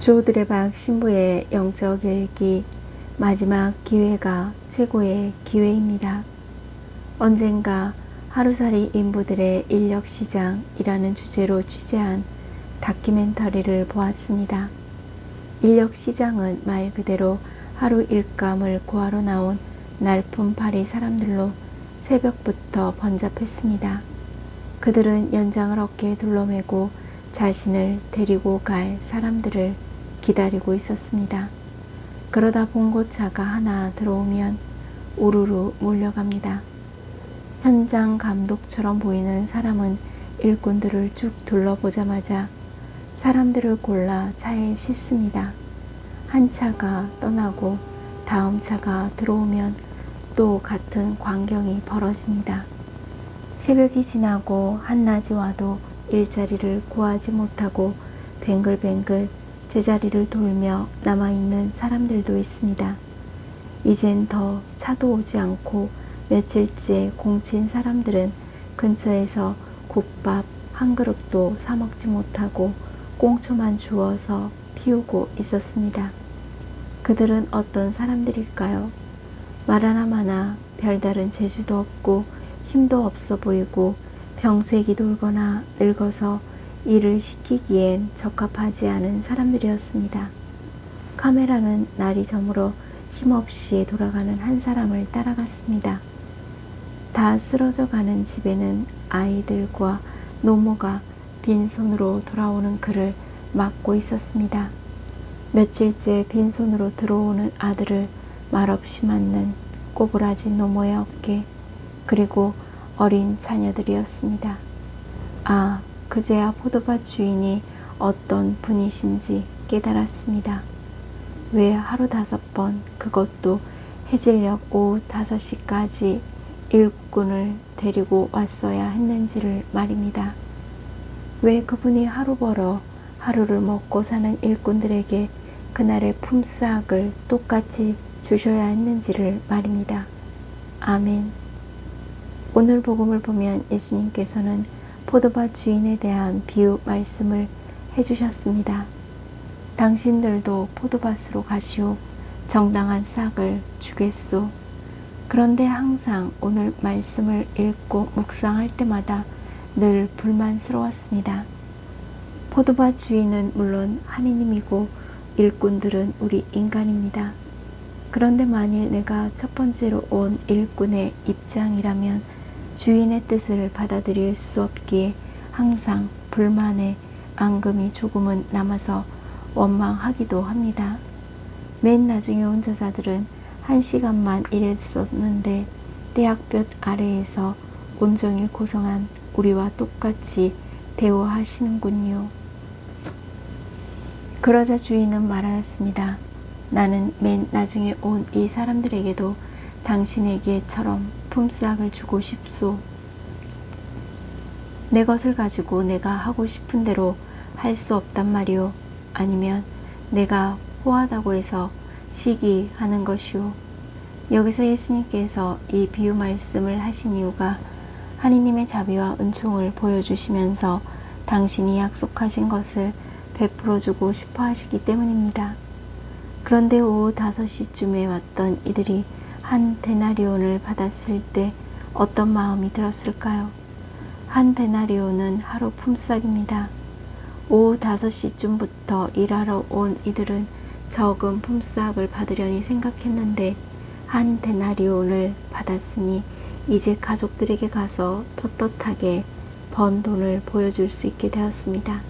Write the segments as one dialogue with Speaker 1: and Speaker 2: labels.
Speaker 1: 조드레박 신부의 영적 일기 마지막 기회가 최고의 기회입니다. 언젠가 하루살이 인부들의 인력시장이라는 주제로 취재한 다큐멘터리를 보았습니다. 인력시장은 말 그대로 하루 일감을 구하러 나온 날품팔이 사람들로 새벽부터 번잡했습니다. 그들은 연장을 어깨에 둘러매고 자신을 데리고 갈 사람들을 기다리고 있었습니다. 그러다 봉고차가 하나 들어오면 우르르 몰려갑니다. 현장 감독처럼 보이는 사람은 일꾼들을 쭉 둘러보자마자 사람들을 골라 차에 싣습니다. 한 차가 떠나고 다음 차가 들어오면 또 같은 광경이 벌어집니다. 새벽이 지나고 한낮이 와도 일자리를 구하지 못하고 뱅글뱅글 제자리를 돌며 남아있는 사람들도 있습니다. 이젠 더 차도 오지 않고 며칠째 공친 사람들은 근처에서 국밥 한 그릇도 사 먹지 못하고 꽁초만 주워서 피우고 있었습니다. 그들은 어떤 사람들일까요? 말 하나마나 별다른 재주도 없고 힘도 없어 보이고 병색이 돌거나 늙어서 일을 시키기엔 적합하지 않은 사람들이었습니다. 카메라는 날이 저물어 힘없이 돌아가는 한 사람을 따라갔습니다. 다 쓰러져 가는 집에는 아이들과 노모가 빈손으로 돌아오는 그를 막고 있었습니다. 며칠째 빈손으로 들어오는 아들을 말없이 맞는 꼬부라진 노모의 어깨, 그리고 어린 자녀들이었습니다. 아, 그제야 포도밭 주인이 어떤 분이신지 깨달았습니다. 왜 하루 5번, 그것도 해질녘 오후 5시까지 일꾼을 데리고 왔어야 했는지를 말입니다. 왜 그분이 하루 벌어 하루를 먹고 사는 일꾼들에게 그날의 품삯을 똑같이 주셔야 했는지를 말입니다. 아멘. 오늘 복음을 보면 예수님께서는 포도밭 주인에 대한 비유 말씀을 해주셨습니다. 당신들도 포도밭으로 가시오. 정당한 싹을 주겠소. 그런데 항상 오늘 말씀을 읽고 묵상할 때마다 늘 불만스러웠습니다. 포도밭 주인은 물론 하느님이고 일꾼들은 우리 인간입니다. 그런데 만일 내가 첫 번째로 온 일꾼의 입장이라면 주인의 뜻을 받아들일 수 없기에 항상 불만의 앙금이 조금은 남아서 원망하기도 합니다. 맨 나중에 온 저자들은 1시간만 일했었는데 대학볕 아래에서 온종일 고생한 우리와 똑같이 대우하시는군요. 그러자 주인은 말하였습니다. 나는 맨 나중에 온 이 사람들에게도 당신에게처럼 품삯을 주고 싶소. 내 것을 가지고 내가 하고 싶은 대로 할 수 없단 말이오. 아니면 내가 호하다고 해서 시기하는 것이오. 여기서 예수님께서 이 비유 말씀을 하신 이유가 하느님의 자비와 은총을 보여주시면서 당신이 약속하신 것을 베풀어주고 싶어 하시기 때문입니다. 그런데 오후 5시쯤에 왔던 이들이 한 데나리온을 받았을 때 어떤 마음이 들었을까요? 한 데나리온은 하루 품삯입니다. 오후 5시쯤부터 일하러 온 이들은 적은 품삯을 받으려니 생각했는데 한 데나리온을 받았으니 이제 가족들에게 가서 떳떳하게 번 돈을 보여줄 수 있게 되었습니다.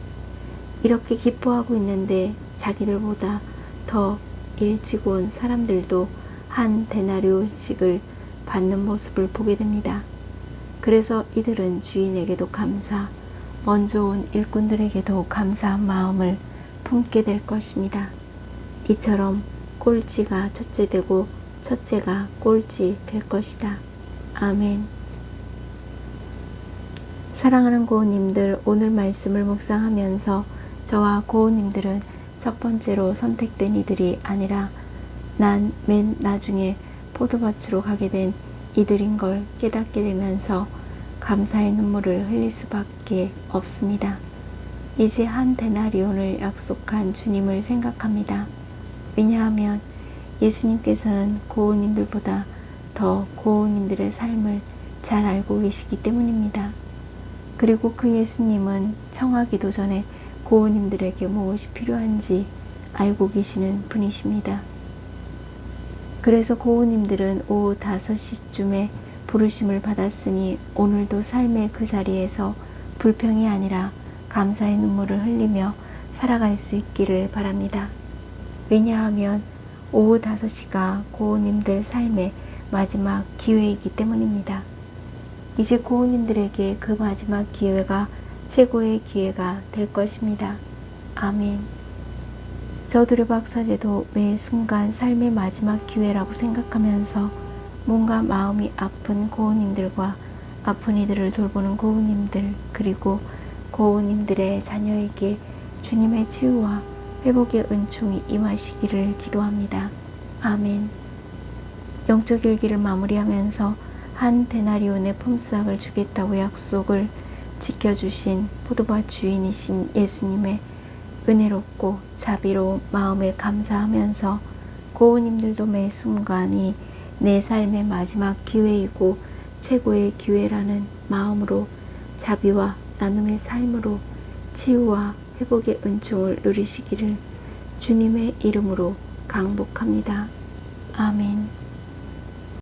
Speaker 1: 이렇게 기뻐하고 있는데 자기들보다 더 일찍 온 사람들도 한 데나리온씩을 받는 모습을 보게 됩니다. 그래서 이들은 주인에게도 감사, 먼저 온 일꾼들에게도 감사한 마음을 품게 될 것입니다. 이처럼 꼴찌가 첫째 되고 첫째가 꼴찌 될 것이다. 아멘. 사랑하는 고우님들, 오늘 말씀을 묵상하면서 저와 고우님들은 첫 번째로 선택된 이들이 아니라 난 맨 나중에 포도밭으로 가게 된 이들인 걸 깨닫게 되면서 감사의 눈물을 흘릴 수밖에 없습니다. 이제 한 데나리온을 약속한 주님을 생각합니다. 왜냐하면 예수님께서는 고우님들보다 더 고우님들의 삶을 잘 알고 계시기 때문입니다. 그리고 그 예수님은 청하기도 전에 고우님들에게 무엇이 필요한지 알고 계시는 분이십니다. 그래서 고우님들은 오후 5시쯤에 부르심을 받았으니 오늘도 삶의 그 자리에서 불평이 아니라 감사의 눈물을 흘리며 살아갈 수 있기를 바랍니다. 왜냐하면 오후 5시가 고우님들 삶의 마지막 기회이기 때문입니다. 이제 고우님들에게 그 마지막 기회가 최고의 기회가 될 것입니다. 아멘. 저들의 박사제도 매 순간 삶의 마지막 기회라고 생각하면서 뭔가 마음이 아픈 고우님들과 아픈 이들을 돌보는 고우님들, 그리고 고우님들의 자녀에게 주님의 치유와 회복의 은총이 임하시기를 기도합니다. 아멘. 영적 일기를 마무리하면서 한 데나리온의 폼스학을 주겠다고 약속을 지켜주신 포도밭 주인이신 예수님의 은혜롭고 자비로운 마음에 감사하면서 고우님들도 매 순간이 내 삶의 마지막 기회이고 최고의 기회라는 마음으로 자비와 나눔의 삶으로 치유와 회복의 은총을 누리시기를 주님의 이름으로 강복합니다. 아멘.